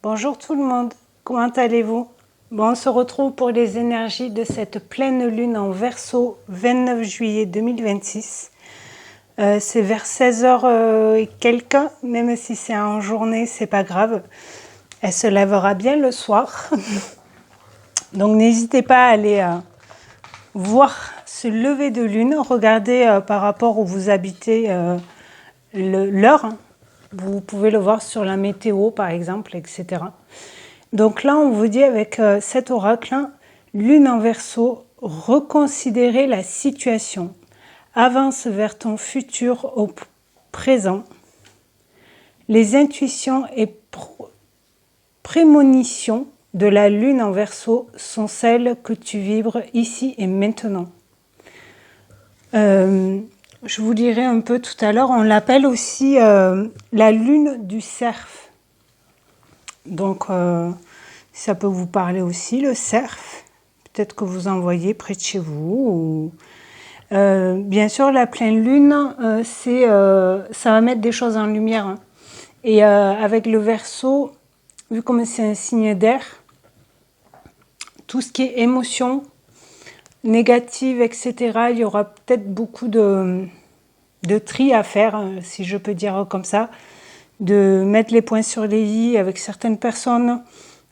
Bonjour tout le monde, comment allez-vous? On se retrouve pour les énergies de cette pleine lune en Verseau, 29 juillet 2026. C'est vers 16h et quelques, même si c'est en journée, c'est pas grave. Elle se lèvera bien le soir. Donc n'hésitez pas à aller voir ce lever de lune. Regardez par rapport où vous habitez l'heure. Vous pouvez le voir sur la météo par exemple, etc. Donc là, on vous dit avec cet oracle, lune en Verseau, reconsidérer la situation. Avance vers ton futur au présent. Les intuitions et prémonitions de la lune en Verseau sont celles que tu vibres ici et maintenant. Je vous dirai un peu tout à l'heure, on l'appelle aussi la lune du cerf. Donc, ça peut vous parler aussi, le cerf. Peut-être que vous en voyez près de chez vous. Bien sûr, la pleine lune, ça va mettre des choses en lumière. Hein. Et avec le Verseau, vu comme c'est un signe d'air, tout ce qui est émotion négative, etc., il y aura peut-être beaucoup de tri à faire, si je peux dire comme ça, de mettre les points sur les i avec certaines personnes,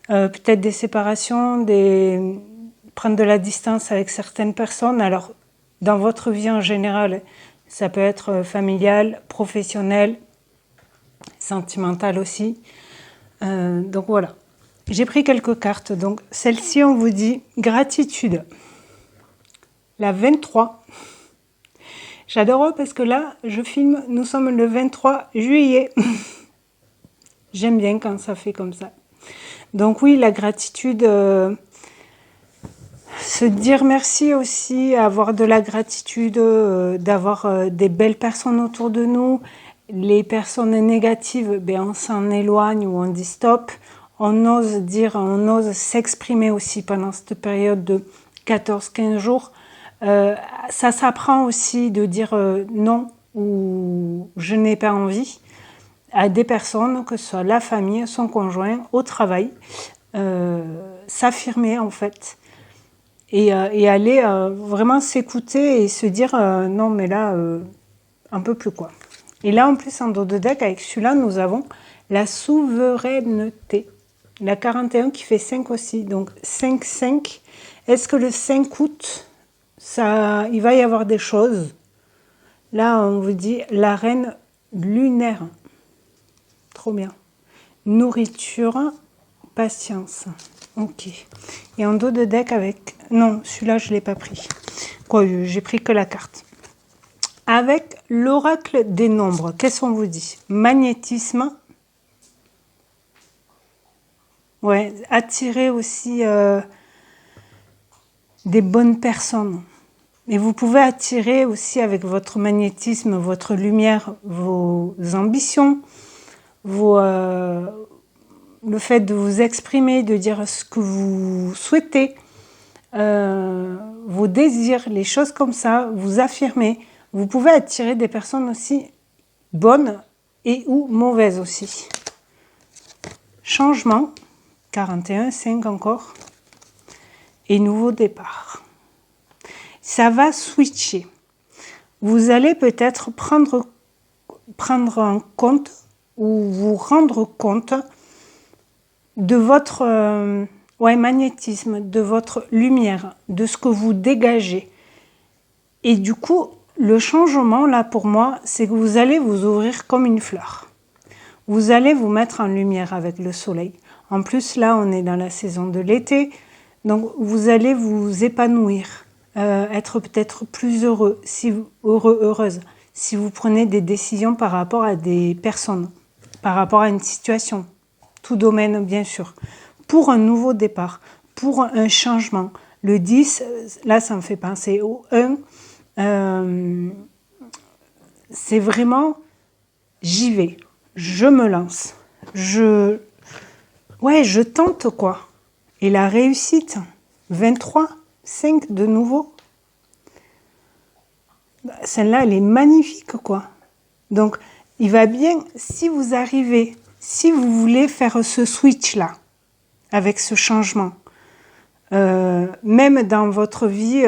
peut-être des séparations, prendre de la distance avec certaines personnes. Alors, dans votre vie en général, ça peut être familial, professionnel, sentimental aussi. Donc voilà. J'ai pris quelques cartes. Donc celle-ci, on vous dit gratitude. La 23. J'adore parce que là, je filme, nous sommes le 23 juillet. J'aime bien quand ça fait comme ça. Donc oui, la gratitude, se dire merci aussi, avoir de la gratitude, d'avoir des belles personnes autour de nous. Les personnes négatives, ben on s'en éloigne ou on dit stop. On ose dire, on ose s'exprimer aussi pendant cette période de 14-15 jours. Ça s'apprend aussi de dire non ou je n'ai pas envie à des personnes, que ce soit la famille, son conjoint, au travail. S'affirmer en fait. Et aller vraiment s'écouter et se dire non mais là, un peu plus quoi. Et là, en plus, en dos de deck, avec celui-là, nous avons la souveraineté. La 41 qui fait 5 aussi. Donc, 5-5. Est-ce que le 5 août, il va y avoir des choses? Là, on vous dit la reine lunaire. Trop bien. Nourriture, patience. Ok. Et en dos de deck avec... Non, celui-là, je ne l'ai pas pris. Quoi, j'ai pris que la carte. Avec l'oracle des nombres, qu'est-ce qu'on vous dit? Magnétisme. Ouais, attirer aussi des bonnes personnes. Et vous pouvez attirer aussi avec votre magnétisme, votre lumière, vos ambitions, le fait de vous exprimer, de dire ce que vous souhaitez, vos désirs, les choses comme ça, vous affirmer. Vous pouvez attirer des personnes aussi bonnes et ou mauvaises aussi. Changement, 41, 5 encore. Et nouveau départ. Ça va switcher. Vous allez peut-être prendre en compte ou vous rendre compte de votre magnétisme, de votre lumière, de ce que vous dégagez. Et du coup, le changement, là, pour moi, c'est que vous allez vous ouvrir comme une fleur. Vous allez vous mettre en lumière avec le soleil. En plus, là, on est dans la saison de l'été. Donc, vous allez vous épanouir, être peut-être plus heureux, heureuse, si vous prenez des décisions par rapport à des personnes, par rapport à une situation, tout domaine, bien sûr, pour un nouveau départ, pour un changement. Le 10, là, ça me fait penser au 1. C'est vraiment, j'y vais, je me lance, je tente quoi. Et la réussite, 23, 5 de nouveau. Celle-là, elle est magnifique quoi. Donc, il va bien, si vous arrivez si vous voulez faire ce switch-là, avec ce changement, même dans votre vie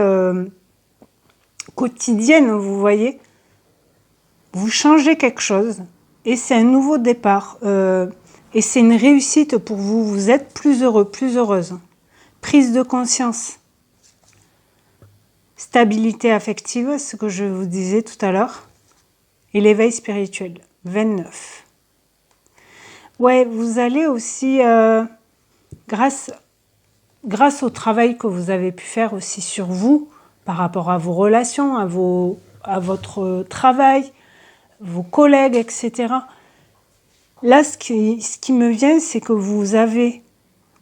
quotidienne, vous voyez, vous changez quelque chose et c'est un nouveau départ et c'est une réussite pour vous. Vous êtes plus heureux, plus heureuse. Prise de conscience. Stabilité affective, ce que je vous disais tout à l'heure. Et l'éveil spirituel, 29. Ouais, vous allez aussi, grâce au travail que vous avez pu faire aussi sur vous, par rapport à vos relations, à votre travail, vos collègues, etc. Là, ce qui me vient, c'est que vous avez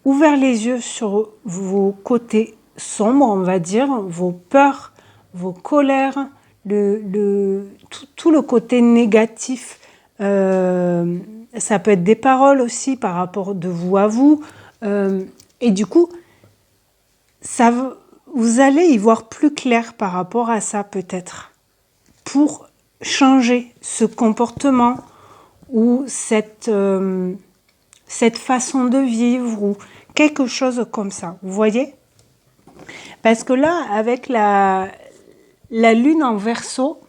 ouvert les yeux sur vos côtés sombres, on va dire, vos peurs, vos colères, tout le côté négatif. Ça peut être des paroles aussi par rapport de vous à vous. Et du coup, vous allez y voir plus clair par rapport à ça peut-être, pour changer ce comportement ou cette façon de vivre ou quelque chose comme ça, vous voyez? Parce que là, avec la lune en Verseau,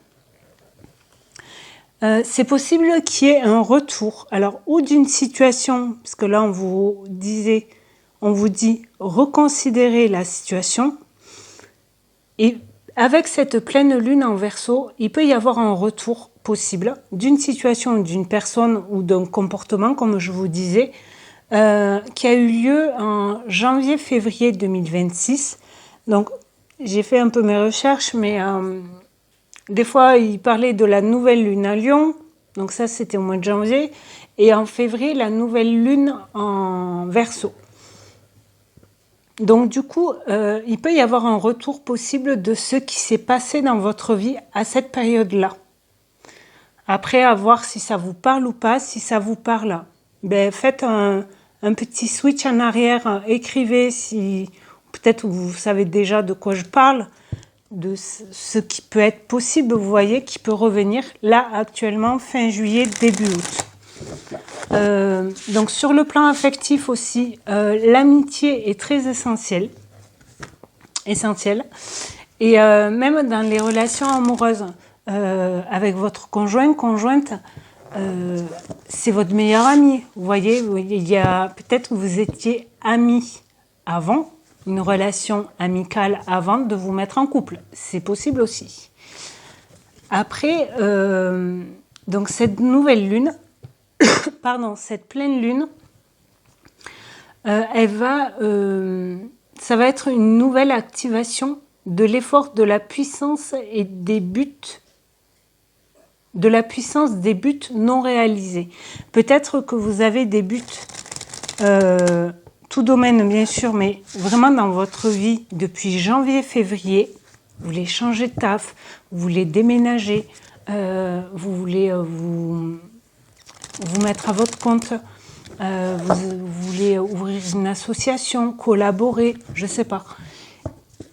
c'est possible qu'il y ait un retour. Alors, ou d'une situation, parce que là, on vous dit reconsidérer la situation. Et avec cette pleine lune en Verseau, il peut y avoir un retour possible d'une situation, d'une personne ou d'un comportement, comme je vous disais, qui a eu lieu en janvier-février 2026. Donc, j'ai fait un peu mes recherches, mais des fois, il parlait de la nouvelle lune à Lion. Donc ça, c'était au mois de janvier. Et en février, la nouvelle lune en Verseau. Donc du coup, il peut y avoir un retour possible de ce qui s'est passé dans votre vie à cette période-là. Après, à voir si ça vous parle ou pas. Si ça vous parle, ben, faites un petit switch en arrière. Écrivez si peut-être vous savez déjà de quoi je parle, de ce qui peut être possible, vous voyez, qui peut revenir là actuellement, fin juillet, début août. Donc sur le plan affectif aussi, l'amitié est très essentielle. Et même dans les relations amoureuses, avec votre conjointe, c'est votre meilleur ami. Vous voyez, il y a peut-être que vous étiez amis avant, une relation amicale avant de vous mettre en couple. C'est possible aussi. Après, donc cette nouvelle lune, cette pleine lune, ça va être une nouvelle activation de l'effort, de la puissance et des buts, de la puissance des buts non réalisés. Peut-être que vous avez des buts, tout domaine bien sûr, mais vraiment dans votre vie depuis janvier-février, vous voulez changer de taf, vous voulez déménager, vous voulez vous mettre à votre compte, vous voulez ouvrir une association, collaborer, je ne sais pas.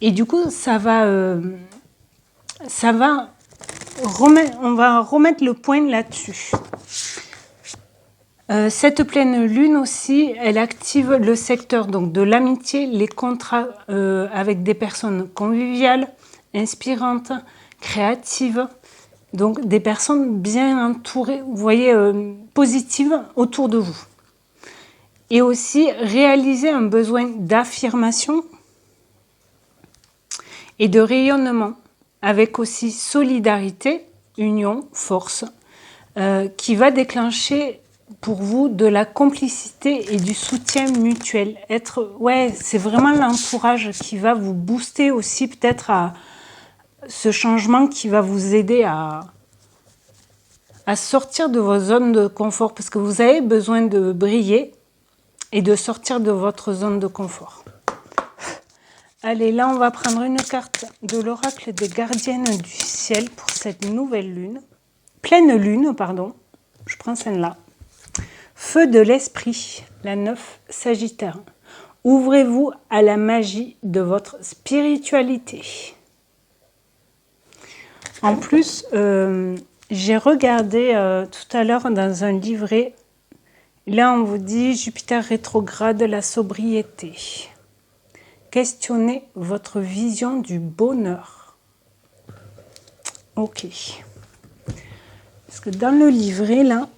Et du coup, on va remettre le point là-dessus. Cette pleine lune aussi, elle active le secteur donc, de l'amitié, les contrats avec des personnes conviviales, inspirantes, créatives, donc des personnes bien entourées, vous voyez, positives autour de vous. Et aussi réaliser un besoin d'affirmation et de rayonnement, avec aussi solidarité, union, force, qui va déclencher pour vous de la complicité et du soutien mutuel. C'est vraiment l'entourage qui va vous booster aussi peut-être à ce changement qui va vous aider à sortir de vos zones de confort, parce que vous avez besoin de briller et de sortir de votre zone de confort. Allez, là, on va prendre une carte de l'oracle des gardiennes du ciel pour cette nouvelle lune. Pleine lune, pardon. Je prends celle-là. Feu de l'esprit, la 9 Sagittaire. Ouvrez-vous à la magie de votre spiritualité. En plus, j'ai regardé tout à l'heure dans un livret Là, on vous dit Jupiter rétrograde, la sobriété. Questionnez votre vision du bonheur. Ok. Parce que dans le livret là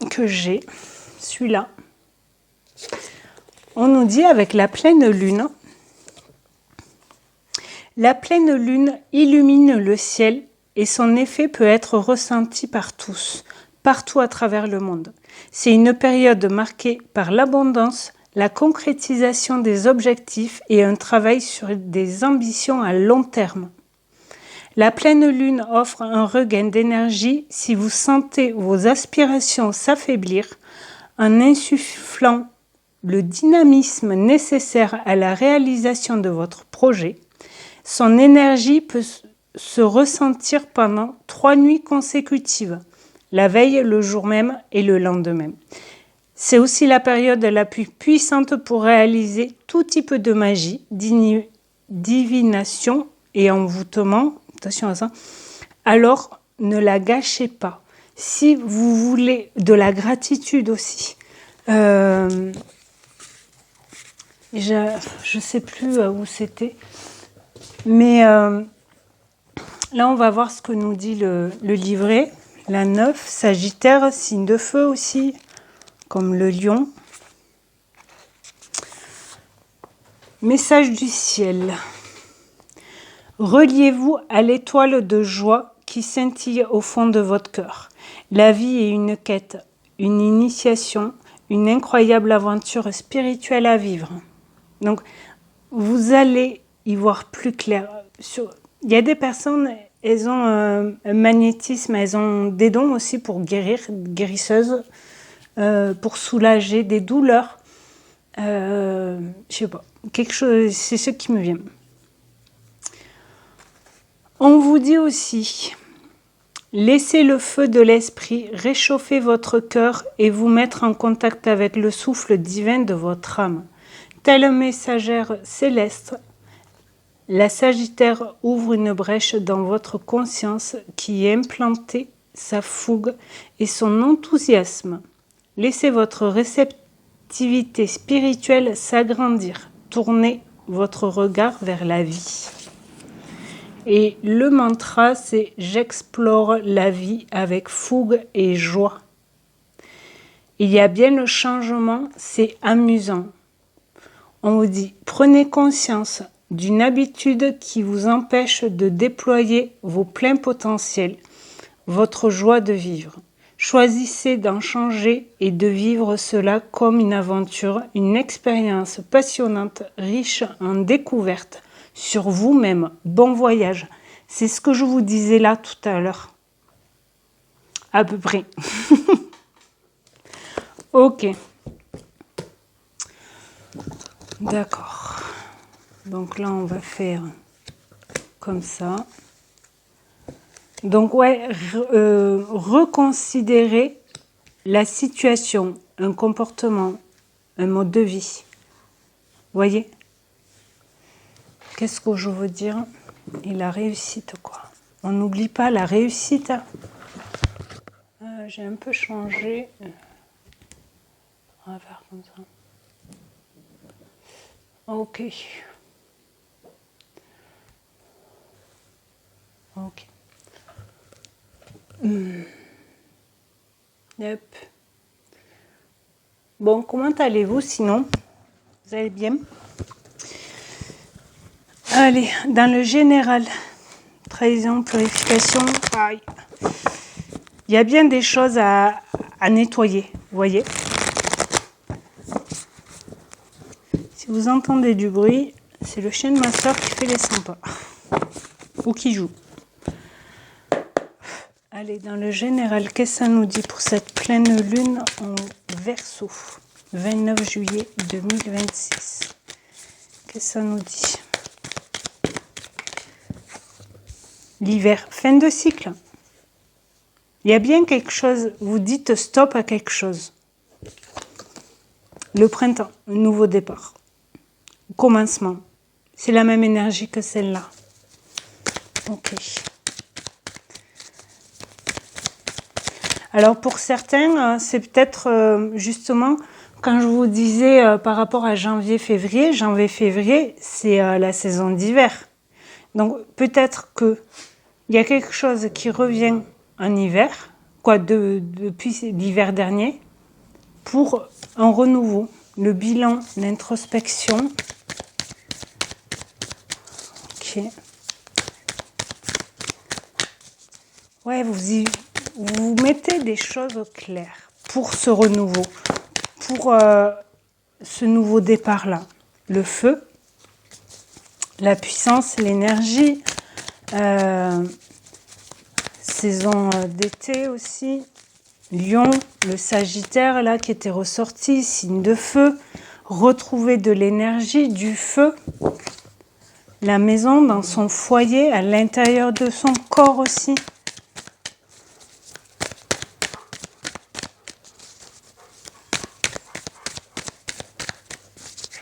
que j'ai, celui-là, on nous dit avec la pleine lune, la pleine lune illumine le ciel et son effet peut être ressenti par tous, partout à travers le monde. C'est une période marquée par l'abondance, la concrétisation des objectifs et un travail sur des ambitions à long terme. La pleine lune offre un regain d'énergie si vous sentez vos aspirations s'affaiblir en insufflant le dynamisme nécessaire à la réalisation de votre projet. Son énergie peut se ressentir pendant 3 nuits consécutives, la veille, le jour même et le lendemain. C'est aussi la période la plus puissante pour réaliser tout type de magie, divination et envoûtement. Attention à ça. Alors, ne la gâchez pas. Si vous voulez de la gratitude aussi, je ne sais plus où c'était, mais là, on va voir ce que nous dit le livret. La 9, Sagittaire, signe de feu aussi, comme le lion. Message du ciel. Reliez-vous à l'étoile de joie qui scintille au fond de votre cœur. La vie est une quête, une initiation, une incroyable aventure spirituelle à vivre. Donc, vous allez y voir plus clair. Il y a des personnes, elles ont un magnétisme, elles ont des dons aussi pour guérir, guérisseuses, pour soulager des douleurs. Je sais pas, quelque chose, c'est ce qui me vient. On vous dit aussi, laissez le feu de l'esprit réchauffer votre cœur et vous mettre en contact avec le souffle divin de votre âme. Telle messagère céleste, la Sagittaire ouvre une brèche dans votre conscience qui est implantée sa fougue et son enthousiasme. Laissez votre réceptivité spirituelle s'agrandir. Tournez votre regard vers la vie. Et le mantra, c'est « J'explore la vie avec fougue et joie ». Il y a bien le changement, c'est amusant. On vous dit « Prenez conscience d'une habitude qui vous empêche de déployer vos pleins potentiels, votre joie de vivre. Choisissez d'en changer et de vivre cela comme une aventure, une expérience passionnante, riche en découvertes. Sur vous-même, bon voyage. » C'est ce que je vous disais là tout à l'heure. À peu près. Ok. D'accord. Donc là, on va faire comme ça. Donc ouais, reconsidérer la situation, un comportement, un mode de vie. Voyez ? Qu'est-ce que je veux dire? Et la réussite, quoi. On n'oublie pas la réussite. J'ai un peu changé. On va faire comme ça. Ok. Ok. Yep. Bon, comment allez-vous sinon? Vous allez bien? Allez, dans le général, trahison, purification, pareil. Il y a bien des choses à nettoyer, vous voyez. Si vous entendez du bruit, c'est le chien de ma soeur qui fait les 100 pas. Ou qui joue. Allez, dans le général, qu'est-ce que ça nous dit pour cette pleine lune en Verseau, 29 juillet 2026? Qu'est-ce que ça nous dit? L'hiver, fin de cycle. Il y a bien quelque chose, vous dites stop à quelque chose. Le printemps, un nouveau départ. Commencement. C'est la même énergie que celle-là. Ok. Alors pour certains, c'est peut-être justement, quand je vous disais par rapport à janvier-février, c'est la saison d'hiver. Donc peut-être qu'il y a quelque chose qui revient en hiver, depuis l'hiver dernier, pour un renouveau, le bilan, l'introspection. Ok. Ouais, vous mettez des choses au clair pour ce renouveau, pour ce nouveau départ-là. Le feu, la puissance, l'énergie, saison d'été aussi, Lion, le Sagittaire là qui était ressorti, signe de feu, retrouver de l'énergie, du feu, la maison dans son foyer, à l'intérieur de son corps aussi.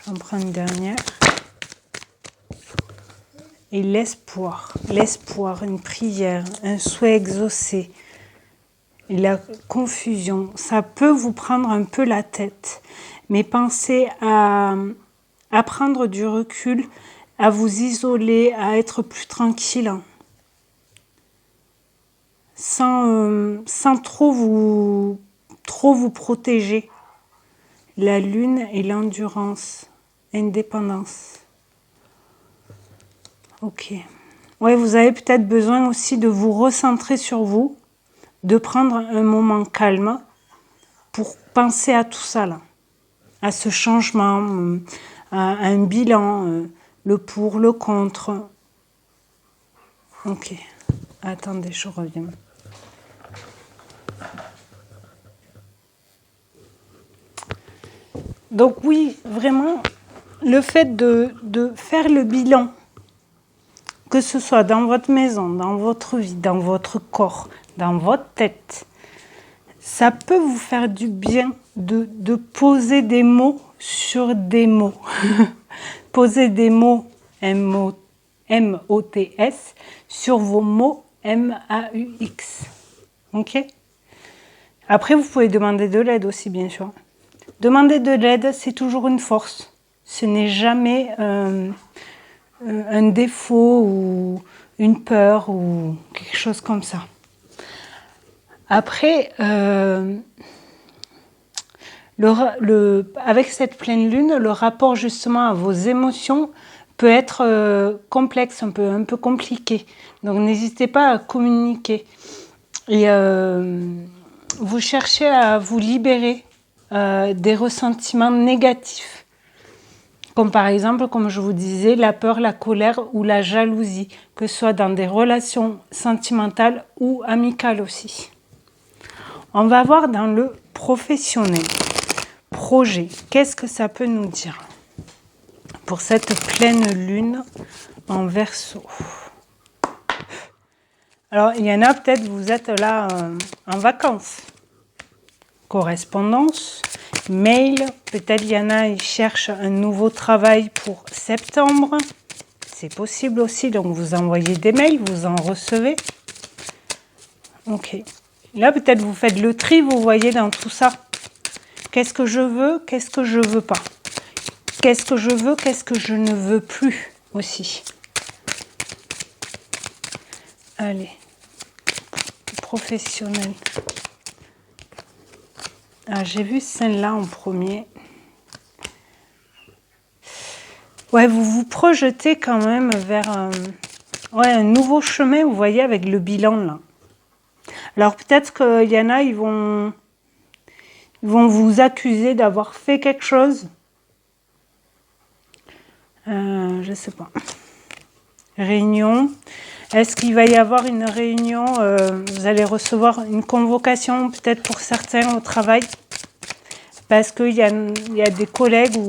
J'en prends une dernière. Et l'espoir, une prière, un souhait exaucé, la confusion, ça peut vous prendre un peu la tête, mais pensez à prendre du recul, à vous isoler, à être plus tranquille, sans trop vous protéger. La lune et l'endurance, indépendance. Ok. Ouais, vous avez peut-être besoin aussi de vous recentrer sur vous, de prendre un moment calme pour penser à tout ça là, à ce changement, à un bilan, le pour, le contre. Ok. Attendez, je reviens. Donc oui, vraiment, le fait de faire le bilan, que ce soit dans votre maison, dans votre vie, dans votre corps, dans votre tête, ça peut vous faire du bien de poser des mots sur des mots. Poser des mots M-O-T-S sur vos mots M-A-U-X. Ok ? Après, vous pouvez demander de l'aide aussi, bien sûr. Demander de l'aide, c'est toujours une force. Ce n'est jamais un défaut ou une peur ou quelque chose comme ça. Après, avec cette pleine lune, le rapport justement à vos émotions peut être complexe, un peu compliqué. Donc n'hésitez pas à communiquer. Et vous cherchez à vous libérer des ressentiments négatifs. Comme par exemple, comme je vous disais, la peur, la colère ou la jalousie, que ce soit dans des relations sentimentales ou amicales aussi. On va voir dans le professionnel. Projet, qu'est-ce que ça peut nous dire pour cette pleine lune en Verseau? Alors, il y en a peut-être, vous êtes là en vacances. Correspondance, mail, peut-être il y en a, ils cherchent un nouveau travail pour septembre. C'est possible aussi, donc vous envoyez des mails, vous en recevez. Ok. Là, peut-être vous faites le tri, vous voyez, dans tout ça. Qu'est-ce que je veux, qu'est-ce que je veux pas? Qu'est-ce que je veux, qu'est-ce que je ne veux plus aussi? Allez, professionnel. Ah, j'ai vu celle-là en premier. Ouais, vous vous projetez quand même vers un nouveau chemin, vous voyez, avec le bilan là. Alors peut-être qu'il y en a, ils vont vous accuser d'avoir fait quelque chose. Je sais pas. Réunion. Est-ce qu'il va y avoir une réunion? Vous allez recevoir une convocation peut-être pour certains au travail. Parce qu'il y a des collègues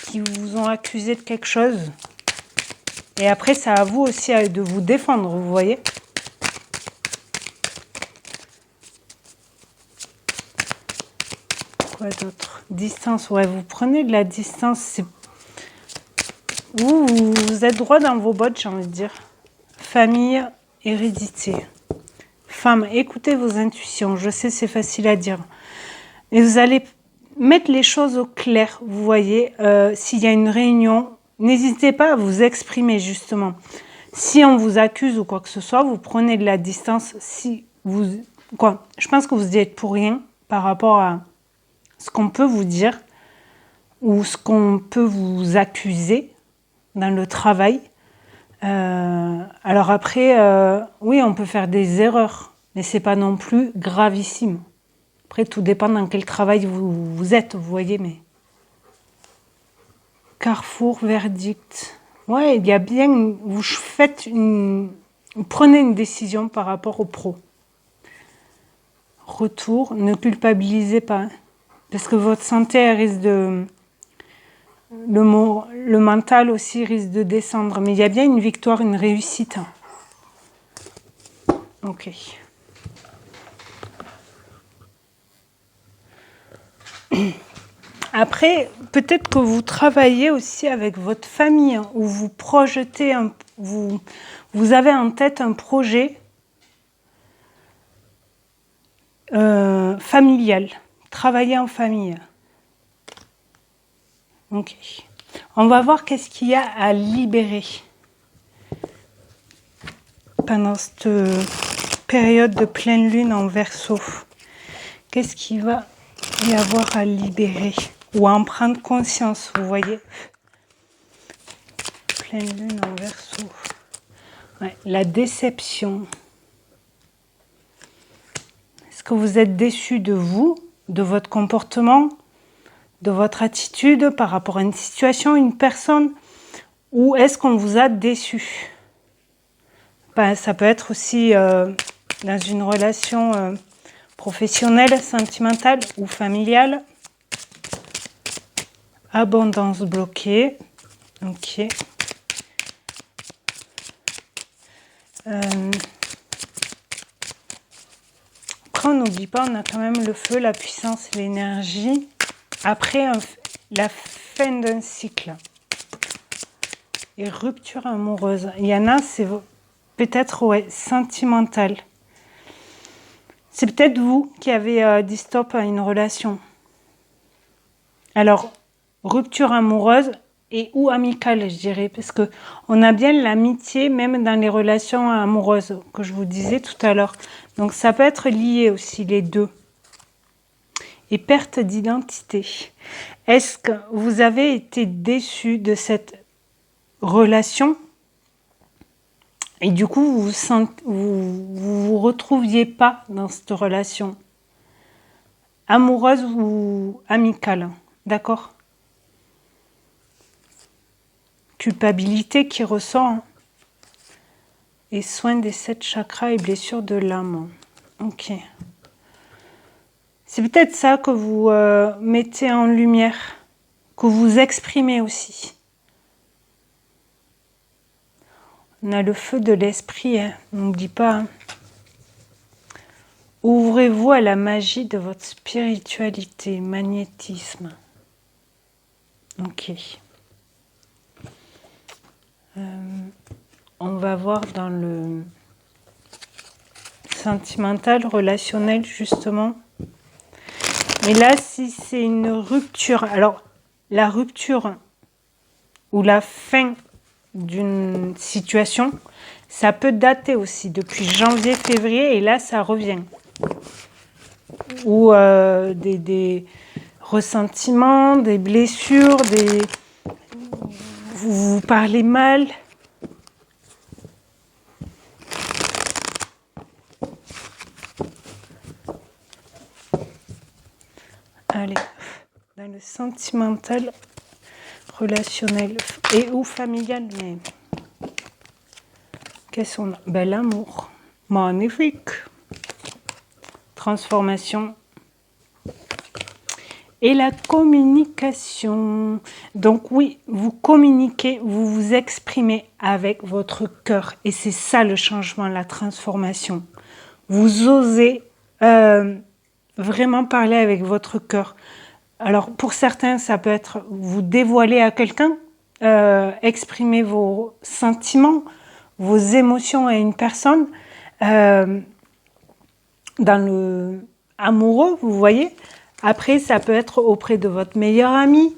qui vous ont accusé de quelque chose. Et après, c'est à vous aussi de vous défendre, vous voyez. Quoi d'autre? Distance, ouais, vous prenez de la distance. Vous êtes droit dans vos bottes, j'ai envie de dire. Famille, hérédité. Femme, écoutez vos intuitions. Je sais, c'est facile à dire. Mais vous allez mettre les choses au clair, vous voyez. S'il y a une réunion, n'hésitez pas à vous exprimer, justement. Si on vous accuse ou quoi que ce soit, vous prenez de la distance. Si vous, je pense que vous y êtes pour rien par rapport à ce qu'on peut vous dire ou ce qu'on peut vous accuser dans le travail. Alors après, oui, on peut faire des erreurs, mais c'est pas non plus gravissime. Après, tout dépend dans quel travail vous êtes, vous voyez, mais... Carrefour, verdict. Ouais, il y a bien... Vous prenez une décision par rapport au pro. Retour, ne culpabilisez pas. Parce que votre santé, elle risque de... Le mental aussi risque de descendre. Mais il y a bien une victoire, une réussite. Ok. Après, peut-être que vous travaillez aussi avec votre famille, ou vous projetez, vous avez en tête un projet familial, travailler en famille. Ok. On va voir qu'est-ce qu'il y a à libérer pendant cette période de pleine lune en Verseau. Qu'est-ce qu'il va y avoir à libérer ou à en prendre conscience, vous voyez. Pleine lune en Verseau. Ouais, la déception. Est-ce que vous êtes déçu de vous, de votre comportement, de votre attitude par rapport à une situation, une personne, ou est-ce qu'on vous a déçu? Ben, ça peut être aussi dans une relation professionnelle, sentimentale ou familiale. Abondance bloquée. Ok. Après, on n'oublie pas, on a quand même le feu, la puissance et l'énergie. Après, la fin d'un cycle. Et rupture amoureuse. Il y en a, c'est peut-être sentimental. C'est peut-être vous qui avez dit stop à une relation. Alors, rupture amoureuse et ou amicale, je dirais, parce que on a bien l'amitié même dans les relations amoureuses que je vous disais tout à l'heure. Donc ça peut être lié aussi les deux. Et perte d'identité. Est-ce que vous avez été déçu de cette relation et du coup vous retrouviez pas dans cette relation amoureuse ou amicale, d'accord? Culpabilité qui ressort et soin des 7 chakras et blessures de l'âme. Ok. C'est peut-être ça que vous mettez en lumière, que vous exprimez aussi. On a le feu de l'esprit, hein. N'oublie pas. Hein. Ouvrez-vous à la magie de votre spiritualité, magnétisme. Ok. On va voir dans le sentimental, relationnel, justement. Mais là, si c'est une rupture, alors la rupture ou la fin d'une situation, ça peut dater aussi depuis janvier, février, et là, ça revient. Ou des ressentiments, des blessures, vous parlez mal. Allez, dans le sentimental, relationnel et ou familial, mais qu'est-ce qu'on a? Ben, l'amour, magnifique, transformation et la communication. Donc oui, vous communiquez, vous vous exprimez avec votre cœur et c'est ça le changement, la transformation. Vous osez vraiment parler avec votre cœur. Alors, pour certains, ça peut être vous dévoiler à quelqu'un, exprimer vos sentiments, vos émotions à une personne. dans le amoureux, vous voyez. Après, ça peut être auprès de votre meilleur ami,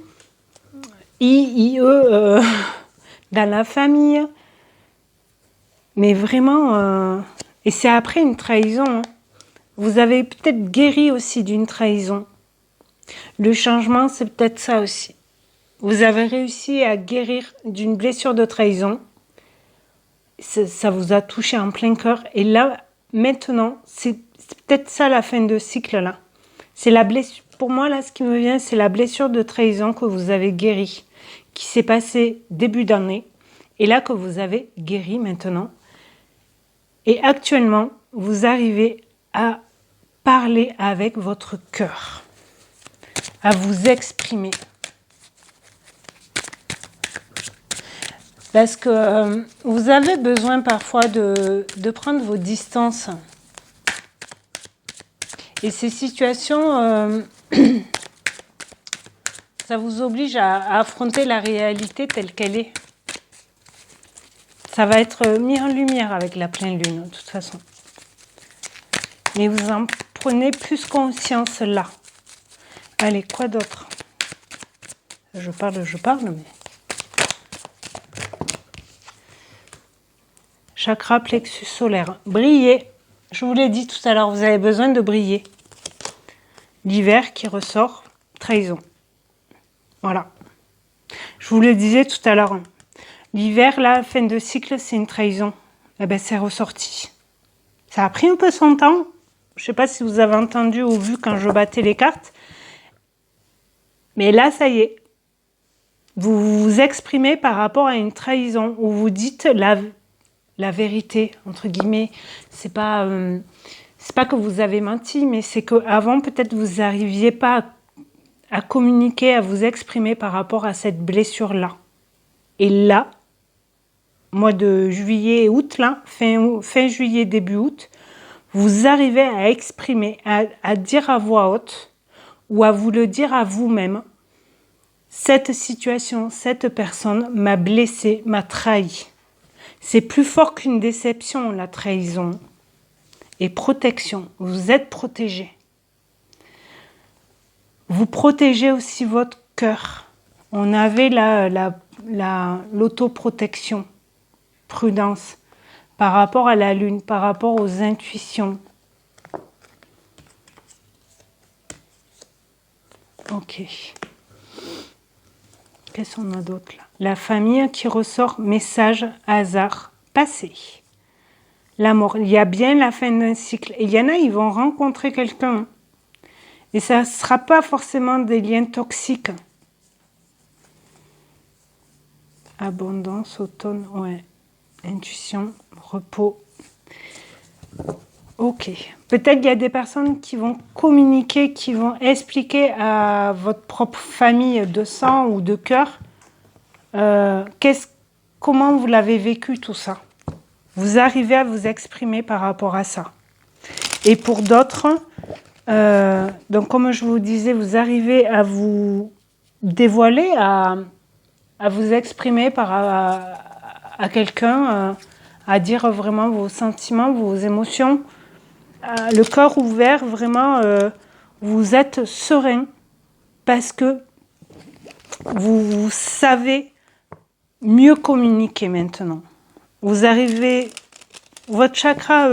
dans la famille. Mais vraiment, et c'est après une trahison. Hein. Vous avez peut-être guéri aussi d'une trahison. Le changement, c'est peut-être ça aussi. Vous avez réussi à guérir d'une blessure de trahison. Ça vous a touché en plein cœur. Et là, maintenant, c'est peut-être ça la fin de cycle là. C'est la blessure. Pour moi, là, ce qui me vient, c'est la blessure de trahison que vous avez guérie, qui s'est passée début d'année. Et là, que vous avez guéri maintenant. Et actuellement, vous arrivez à parler avec votre cœur, à vous exprimer. Parce que vous avez besoin parfois de prendre vos distances. Et ces situations, ça vous oblige à affronter la réalité telle qu'elle est. Ça va être mis en lumière avec la pleine lune, de toute façon. Mais vous en prenez plus conscience là. Allez, quoi d'autre? Je parle, mais... Chakra plexus solaire. Briller. Je vous l'ai dit tout à l'heure, vous avez besoin de briller. L'hiver qui ressort, trahison. Voilà. Je vous le disais tout à l'heure. L'hiver, là, fin de cycle, c'est une trahison. Eh bien, c'est ressorti. Ça a pris un peu son temps. Je ne sais pas si vous avez entendu ou vu quand je battais les cartes. Mais là, ça y est. Vous vous exprimez par rapport à une trahison où vous dites la vérité, entre guillemets. C'est pas que vous avez menti, mais c'est qu'avant, peut-être, vous n'arriviez pas à communiquer, à vous exprimer par rapport à cette blessure-là. Et là, mois de juillet et août, là, fin juillet, début août, vous arrivez à exprimer, à dire à voix haute ou à vous le dire à vous-même. Cette situation, cette personne m'a blessé, m'a trahi. C'est plus fort qu'une déception, la trahison. Et protection, vous êtes protégé. Vous protégez aussi votre cœur. On avait l'autoprotection, prudence, par rapport à la lune, par rapport aux intuitions. Ok. Qu'est-ce qu'on a d'autre là? La famille qui ressort, message, hasard, passé. La mort, il y a bien la fin d'un cycle. Et il y en a, ils vont rencontrer quelqu'un. Et ça ne sera pas forcément des liens toxiques. Abondance, automne, ouais. Intuition, repos. Ok. Peut-être qu'il y a des personnes qui vont communiquer, qui vont expliquer à votre propre famille de sang ou de cœur comment vous l'avez vécu tout ça. Vous arrivez à vous exprimer par rapport à ça. Et pour d'autres, donc comme je vous disais, vous arrivez à vous dévoiler, à vous exprimer à quelqu'un, à dire vraiment vos sentiments, vos émotions. Le cœur ouvert, vraiment, vous êtes serein parce que vous savez mieux communiquer maintenant. Vous arrivez, votre chakra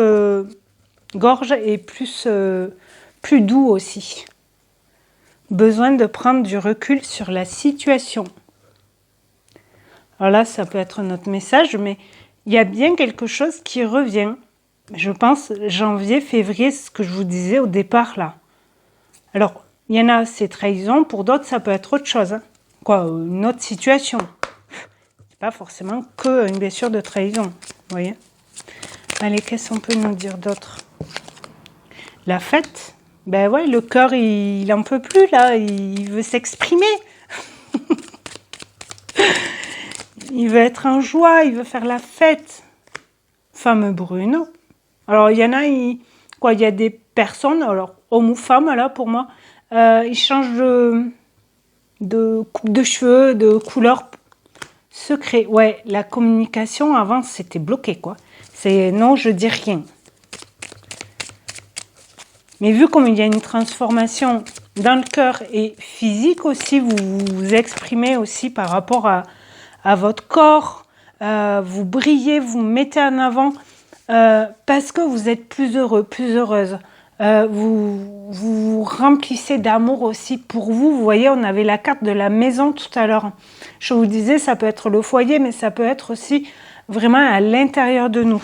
gorge est plus doux aussi. Besoin de prendre du recul sur la situation. Alors là, ça peut être notre message, mais il y a bien quelque chose qui revient. Je pense janvier, février, c'est ce que je vous disais au départ là. Alors, il y en a, c'est trahison, pour d'autres, ça peut être autre chose. Hein. Quoi, une autre situation. C'est pas forcément que une blessure de trahison, vous voyez. Allez, qu'est-ce qu'on peut nous dire d'autre? La fête, ben ouais, le cœur, il en peut plus là, il veut s'exprimer. Il veut être en joie, il veut faire la fête. Femme brune. Alors, il y en a, il y a des personnes, alors, homme ou femme, là, pour moi, ils changent de coupe de cheveux, de couleur secret. Ouais, la communication, avant, c'était bloqué, quoi. C'est non, je dis rien. Mais vu comme il y a une transformation dans le cœur et physique aussi, vous vous exprimez aussi par rapport à votre corps, vous brillez, vous mettez en avant parce que vous êtes plus heureux, plus heureuse. Vous vous remplissez d'amour aussi pour vous. Vous voyez, on avait la carte de la maison tout à l'heure. Je vous disais, ça peut être le foyer, mais ça peut être aussi vraiment à l'intérieur de nous.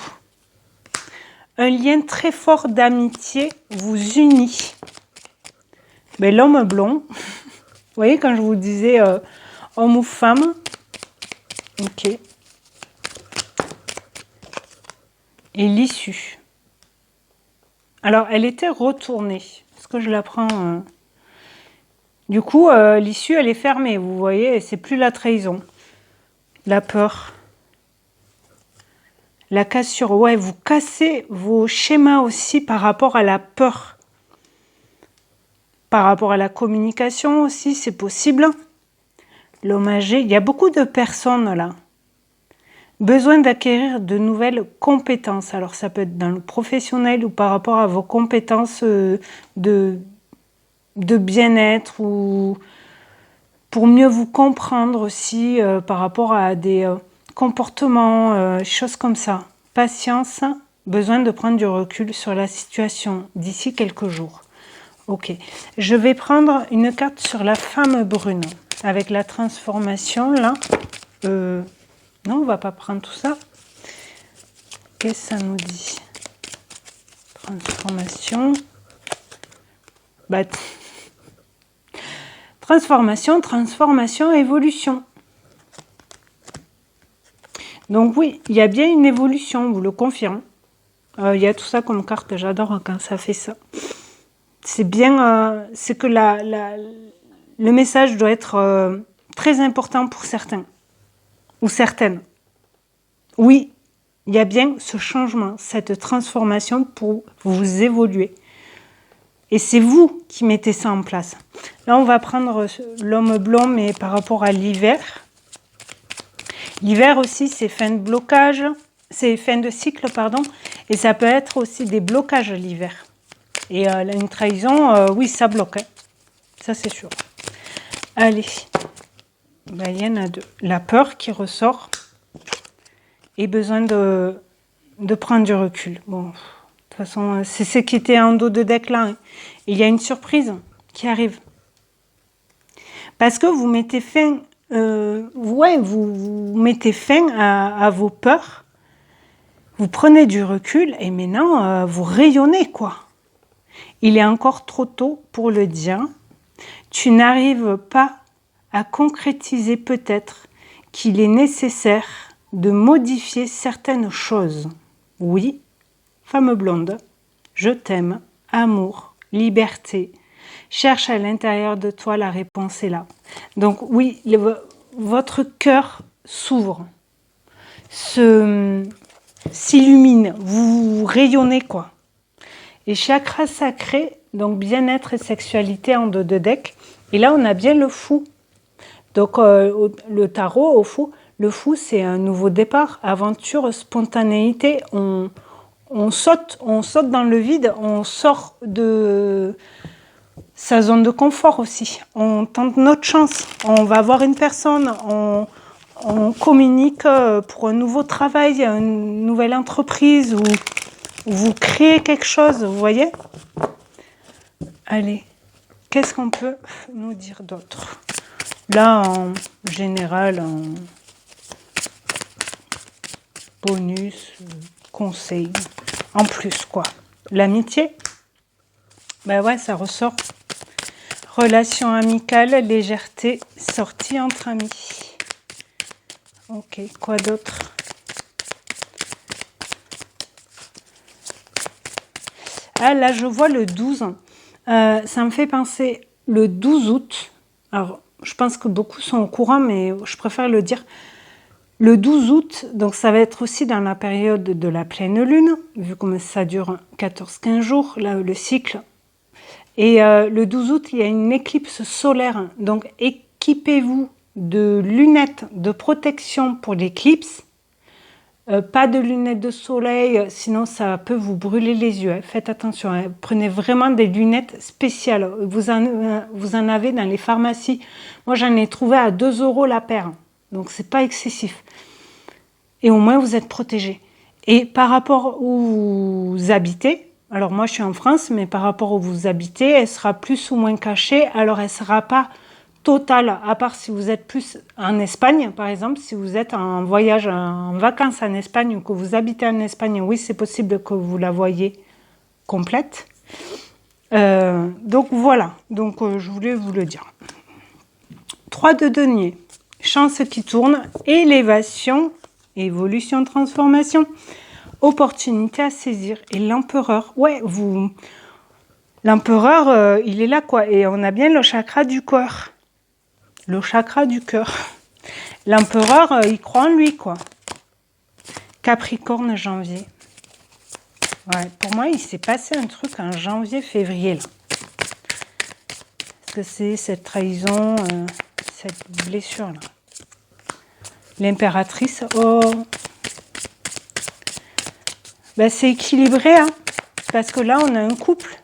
Un lien très fort d'amitié vous unit. Mais l'homme blond, vous voyez quand je vous disais homme ou femme, ok. Et l'issue. Alors, elle était retournée. Est-ce que je la prends Du coup, l'issue, elle est fermée, vous voyez, et c'est plus la trahison. La peur. La cassure. Ouais, vous cassez vos schémas aussi par rapport à la peur. Par rapport à la communication aussi, c'est possible. L'homme âgé, il y a beaucoup de personnes là. Besoin d'acquérir de nouvelles compétences. Alors, ça peut être dans le professionnel ou par rapport à vos compétences de bien-être ou pour mieux vous comprendre aussi par rapport à des comportements, choses comme ça. Patience, besoin de prendre du recul sur la situation d'ici quelques jours. Ok, je vais prendre une carte sur la femme brune avec la transformation là. Non, on va pas prendre tout ça. Qu'est-ce que ça nous dit? Transformation. Bah, transformation, évolution. Donc oui, il y a bien une évolution, vous le confirme. Il y a tout ça comme carte, j'adore quand ça fait ça. C'est bien, c'est que le message doit être très important pour certains ou certaines. Oui, il y a bien ce changement, cette transformation pour vous évoluer. Et c'est vous qui mettez ça en place. Là, on va prendre l'homme blond, mais par rapport à l'hiver. L'hiver aussi, c'est fin de blocage, c'est fin de cycle, pardon. Et ça peut être aussi des blocages l'hiver. Et une trahison, oui, ça bloque. Hein. Ça, c'est sûr. Allez. Ben, il y en a deux. La peur qui ressort. Et besoin de prendre du recul. Bon, de toute façon, c'est ce qui était en dos de deck là. Hein. Il y a une surprise qui arrive. Parce que vous mettez fin, vous mettez fin à vos peurs. Vous prenez du recul et maintenant, vous rayonnez, quoi. Il est encore trop tôt pour le dire. Tu n'arrives pas à concrétiser peut-être qu'il est nécessaire de modifier certaines choses. Oui, femme blonde, je t'aime, amour, liberté. Cherche à l'intérieur de toi, la réponse est là. Donc oui, votre cœur s'ouvre, s'illumine, vous rayonnez quoi. Et chakra sacré, donc bien-être et sexualité en dos de deck. Et là, on a bien le fou. Donc le tarot, au fou, le fou, c'est un nouveau départ, aventure, spontanéité. On saute dans le vide, on sort de sa zone de confort aussi. On tente notre chance. On va voir une personne, on communique pour un nouveau travail, une nouvelle entreprise ou vous créez quelque chose, vous voyez? Allez, qu'est-ce qu'on peut nous dire d'autre? Là, en général, en bonus, conseil, en plus, quoi. L'amitié, ben ouais, ça ressort. Relation amicale, légèreté, sortie entre amis. Ok, quoi d'autre? Ah, là, je vois le 12. Ça me fait penser le 12 août. Alors, je pense que beaucoup sont au courant, mais je préfère le dire. Le 12 août, donc ça va être aussi dans la période de la pleine lune, vu comme ça dure 14-15 jours, là, le cycle. Et le 12 août, il y a une éclipse solaire. Donc, équipez-vous de lunettes de protection pour l'éclipse. Pas de lunettes de soleil, sinon ça peut vous brûler les yeux. Hein. Faites attention, hein. Prenez vraiment des lunettes spéciales. Vous en avez dans les pharmacies. Moi, j'en ai trouvé à 2 € la paire. Donc, c'est pas excessif. Et au moins, vous êtes protégé. Et par rapport où vous habitez, alors moi, je suis en France, mais par rapport où vous habitez, elle sera plus ou moins cachée. Alors, elle sera pas totale, à part si vous êtes plus en Espagne, par exemple, si vous êtes en voyage, en vacances en Espagne ou que vous habitez en Espagne, oui, c'est possible que vous la voyez complète. Donc voilà, donc je voulais vous le dire. 3 de denier, chance qui tourne, élévation, évolution, transformation, opportunité à saisir. Et l'empereur, ouais, l'empereur, il est là, quoi. Et on a bien le chakra du corps. Le chakra du cœur. L'empereur, il croit en lui, quoi. Capricorne, janvier. Ouais, pour moi, il s'est passé un truc en janvier, février, là. Parce que c'est cette trahison, cette blessure-là. L'impératrice, oh. Ben, c'est équilibré, hein. Parce que là, on a un couple.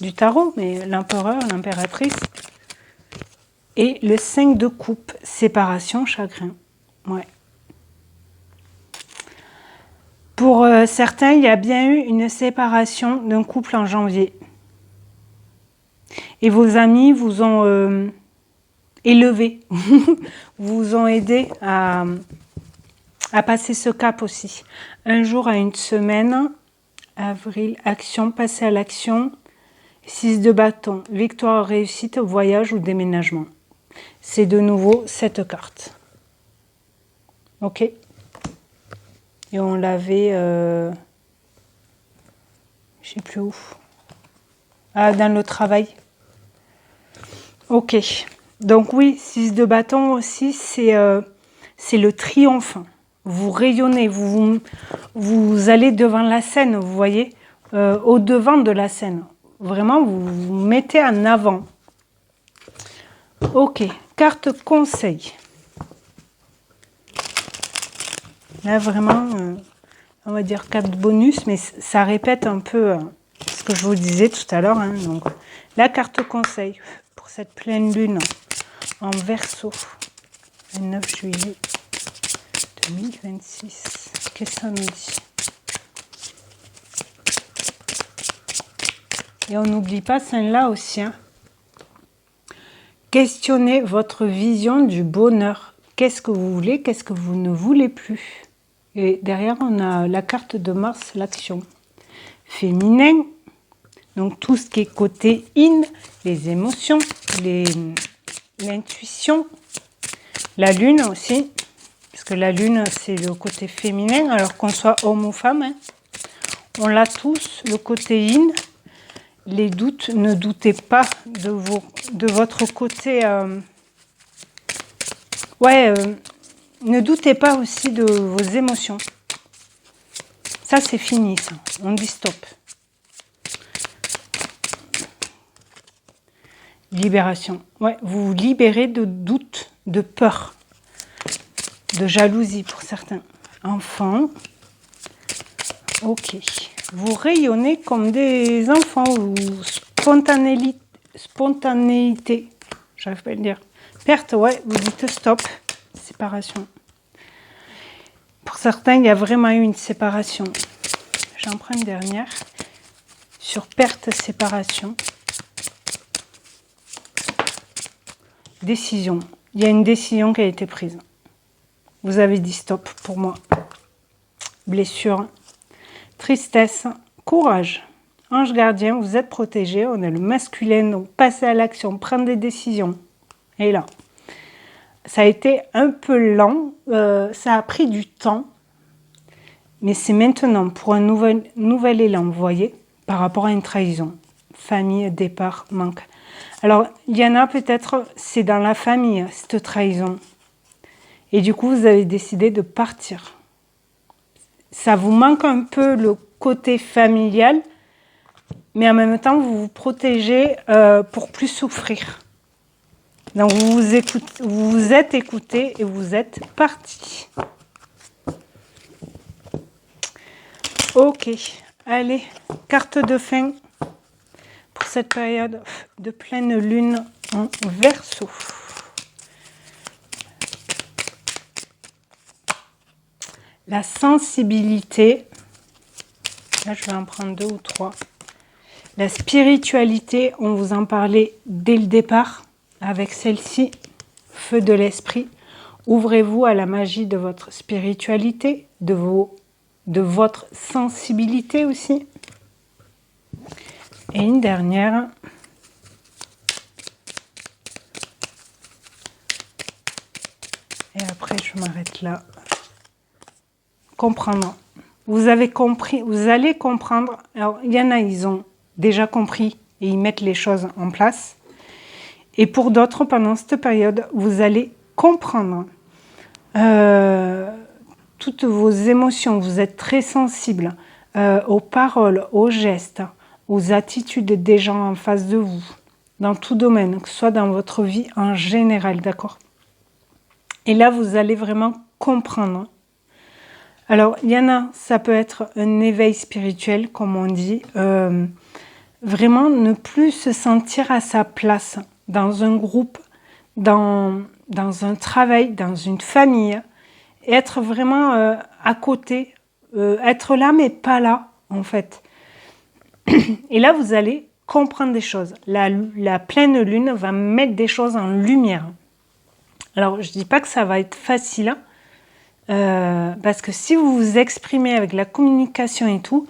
Du tarot, mais l'empereur, l'impératrice. Et le 5 de coupe, séparation, chagrin. Ouais. Pour certains, il y a bien eu une séparation d'un couple en janvier. Et vos amis vous ont élevé, vous ont aidé à passer ce cap aussi. Un jour à une semaine, avril, action, passer à l'action. 6 de bâton, victoire, réussite, voyage ou déménagement. C'est de nouveau cette carte. Ok. Et on l'avait, je sais plus où. Ah, dans le travail. Ok. Donc oui, 6 de bâton aussi, c'est le triomphe. Vous rayonnez, vous allez devant la scène, vous voyez, au devant de la scène. Vraiment, vous vous mettez en avant. Ok, carte conseil. Là, vraiment, on va dire carte bonus, mais ça répète un peu ce que je vous disais tout à l'heure. Hein. Donc, la carte conseil pour cette pleine lune en Verseau, le 9 juillet 2026. Qu'est-ce que ça nous dit? Et on n'oublie pas celle-là aussi. Hein. Questionnez votre vision du bonheur. Qu'est-ce que vous voulez? Qu'est-ce que vous ne voulez plus? Et derrière, on a la carte de Mars, l'action. Féminin, donc tout ce qui est côté in, les émotions, l'intuition. La lune aussi, parce que la lune, c'est le côté féminin, alors qu'on soit homme ou femme. Hein. On l'a tous, le côté in. Les doutes, ne doutez pas de votre côté. Ne doutez pas aussi de vos émotions. Ça, c'est fini, ça. On dit stop. Libération. Ouais, vous vous libérez de doutes, de peur, de jalousie pour certains. Enfants. Ok. Vous rayonnez comme des enfants, ou spontanéité, j'arrive pas à le dire. Perte, ouais, vous dites stop, séparation. Pour certains, il y a vraiment eu une séparation. J'en prends une dernière. Sur perte, séparation. Décision. Il y a une décision qui a été prise. Vous avez dit stop pour moi. Blessure. Tristesse, courage. Ange gardien, vous êtes protégé. On a le masculin, donc passer à l'action, prendre des décisions. Et là, ça a été un peu lent. Ça a pris du temps. Mais c'est maintenant pour un nouvel élan, vous voyez, par rapport à une trahison. Famille, départ, manque. Alors, il y en a peut-être, c'est dans la famille, cette trahison. Et du coup, vous avez décidé de partir. Ça vous manque un peu le côté familial, mais en même temps, vous vous protégez pour plus souffrir. Donc, vous vous êtes écouté et vous êtes parti. Ok, allez, carte de fin pour cette période de pleine lune en Verseau. La sensibilité, là je vais en prendre 2 ou 3. La spiritualité, on vous en parlait dès le départ avec celle-ci, feu de l'esprit. Ouvrez-vous à la magie de votre spiritualité, de votre sensibilité aussi. Et une dernière. Et après, je m'arrête là. Comprendre. Vous avez compris, vous allez comprendre. Alors, il y en a, ils ont déjà compris et ils mettent les choses en place. Et pour d'autres, pendant cette période, vous allez comprendre toutes vos émotions. Vous êtes très sensible aux paroles, aux gestes, aux attitudes des gens en face de vous, dans tout domaine, que ce soit dans votre vie en général, d'accord? Et là, vous allez vraiment comprendre. Alors, il y en a, ça peut être un éveil spirituel, comme on dit, vraiment ne plus se sentir à sa place dans un groupe, dans un travail, dans une famille, être vraiment à côté, être là mais pas là, en fait. Et là, vous allez comprendre des choses. La pleine lune va mettre des choses en lumière. Alors, je ne dis pas que ça va être facile, parce que si vous vous exprimez avec la communication et tout,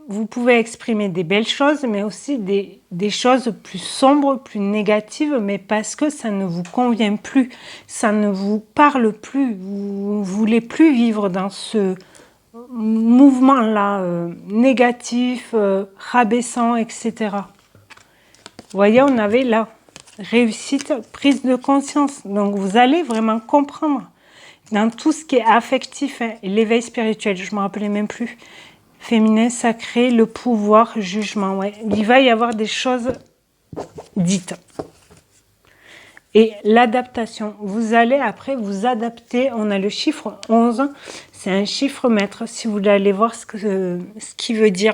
vous pouvez exprimer des belles choses, mais aussi des choses plus sombres, plus négatives, mais parce que ça ne vous convient plus, ça ne vous parle plus, vous ne voulez plus vivre dans ce mouvement-là, négatif, rabaissant, etc. Vous voyez, on avait là, réussite, prise de conscience. Donc, vous allez vraiment comprendre dans tout ce qui est affectif, hein, l'éveil spirituel, je ne me rappelais même plus. Féminin, sacré, le pouvoir, jugement. Ouais. Il va y avoir des choses dites. Et l'adaptation, vous allez après vous adapter. On a le chiffre 11, c'est un chiffre maître. Si vous voulez aller voir ce qu'il veut dire,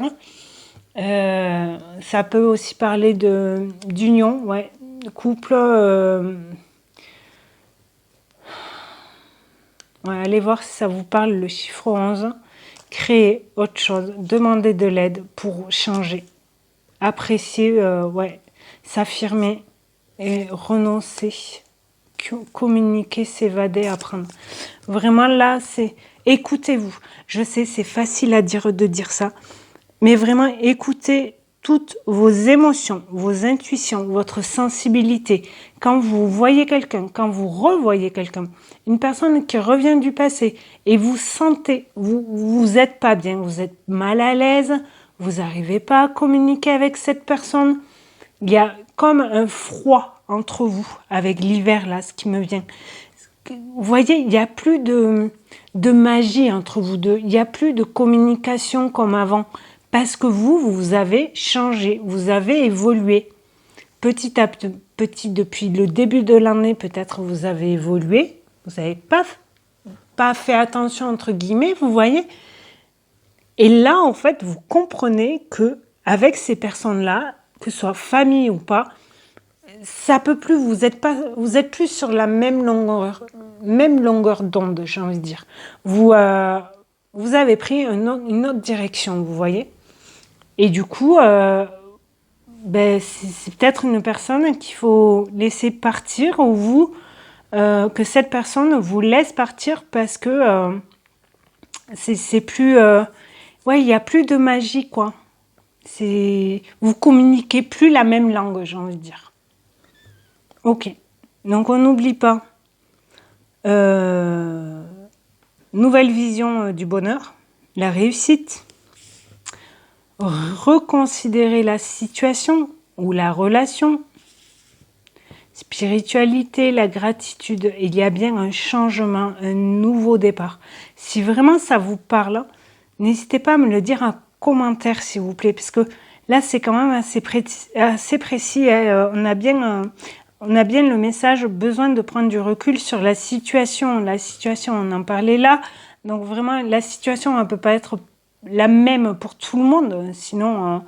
ça peut aussi parler d'union, ouais, de couple. Ouais, allez voir si ça vous parle, le chiffre 11. Créer autre chose, demander de l'aide pour changer, apprécier, ouais, s'affirmer et renoncer, communiquer, s'évader, apprendre. Vraiment là, c'est écoutez-vous. Je sais, c'est facile à dire de dire ça, mais vraiment écoutez toutes vos émotions, vos intuitions, votre sensibilité. Quand vous voyez quelqu'un, quand vous revoyez quelqu'un, une personne qui revient du passé et vous sentez, vous êtes pas bien, vous êtes mal à l'aise, vous n'arrivez pas à communiquer avec cette personne. Il y a comme un froid entre vous avec l'hiver là, ce qui me vient. Vous voyez, il n'y a plus de magie entre vous deux, il n'y a plus de communication comme avant. Parce que vous avez changé, vous avez évolué. Petit à petit, depuis le début de l'année, peut-être vous avez évolué. Vous n'avez pas fait attention, entre guillemets, vous voyez. Et là, en fait, vous comprenez que avec ces personnes-là, que ce soit famille ou pas, ça peut plus, vous êtes plus sur la même longueur d'onde, j'ai envie de dire. Vous avez pris une autre direction, vous voyez. Et du coup, c'est peut-être une personne qu'il faut laisser partir ou que cette personne vous laisse partir parce que c'est plus... ouais, il n'y a plus de magie, quoi. Vous communiquez plus la même langue, j'ai envie de dire. Ok. Donc, on n'oublie pas. Nouvelle vision du bonheur, la réussite. Reconsidérer la situation ou la relation, spiritualité, la gratitude, il y a bien un changement, un nouveau départ. Si vraiment ça vous parle, n'hésitez pas à me le dire en commentaire s'il vous plaît, parce que là c'est quand même assez précis, hein. On a bien le message, besoin de prendre du recul sur la situation, on en parlait là, donc vraiment la situation elle peut pas être la même pour tout le monde, sinon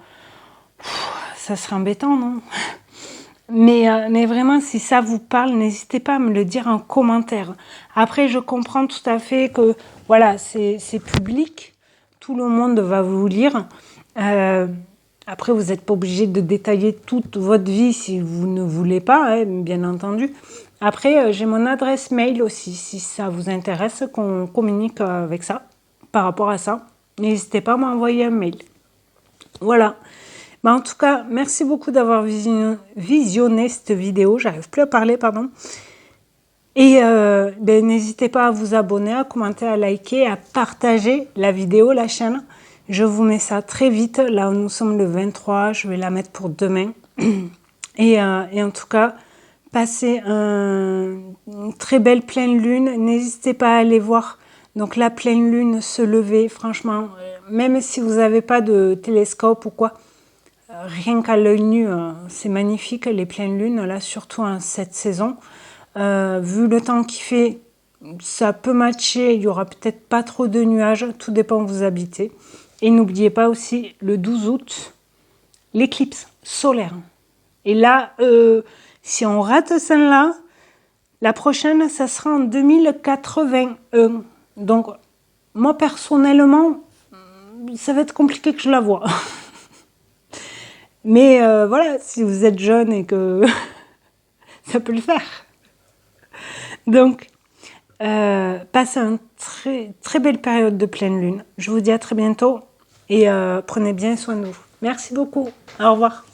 ça serait embêtant, non? Mais vraiment, si ça vous parle, n'hésitez pas à me le dire en commentaire. Après, je comprends tout à fait que, voilà, c'est public. Tout le monde va vous lire. Après, vous n'êtes pas obligé de détailler toute votre vie si vous ne voulez pas, hein, bien entendu. Après, j'ai mon adresse mail aussi, si ça vous intéresse, qu'on communique avec ça, par rapport à ça. N'hésitez pas à m'envoyer un mail. Voilà. Bah, en tout cas, merci beaucoup d'avoir visionné cette vidéo. J'arrive plus à parler, pardon. Et ben, n'hésitez pas à vous abonner, à commenter, à liker, à partager la vidéo, la chaîne. Je vous mets ça très vite. Là, nous sommes le 23. Je vais la mettre pour demain. Et en tout cas, passez une très belle pleine lune. N'hésitez pas à aller voir donc la pleine lune se lever. Franchement, même si vous n'avez pas de télescope ou quoi, rien qu'à l'œil nu, c'est magnifique les pleines lunes, là surtout en cette saison. Vu le temps qu'il fait, ça peut matcher, il n'y aura peut-être pas trop de nuages, tout dépend où vous habitez. Et n'oubliez pas aussi le 12 août, l'éclipse solaire. Et là, si on rate celle-là, la prochaine, ça sera en 2081. Donc, moi personnellement, ça va être compliqué que je la voie. Mais voilà, si vous êtes jeune et que ça peut le faire. Donc, passez une très belle période de pleine lune. Je vous dis à très bientôt et prenez bien soin de vous. Merci beaucoup. Au revoir.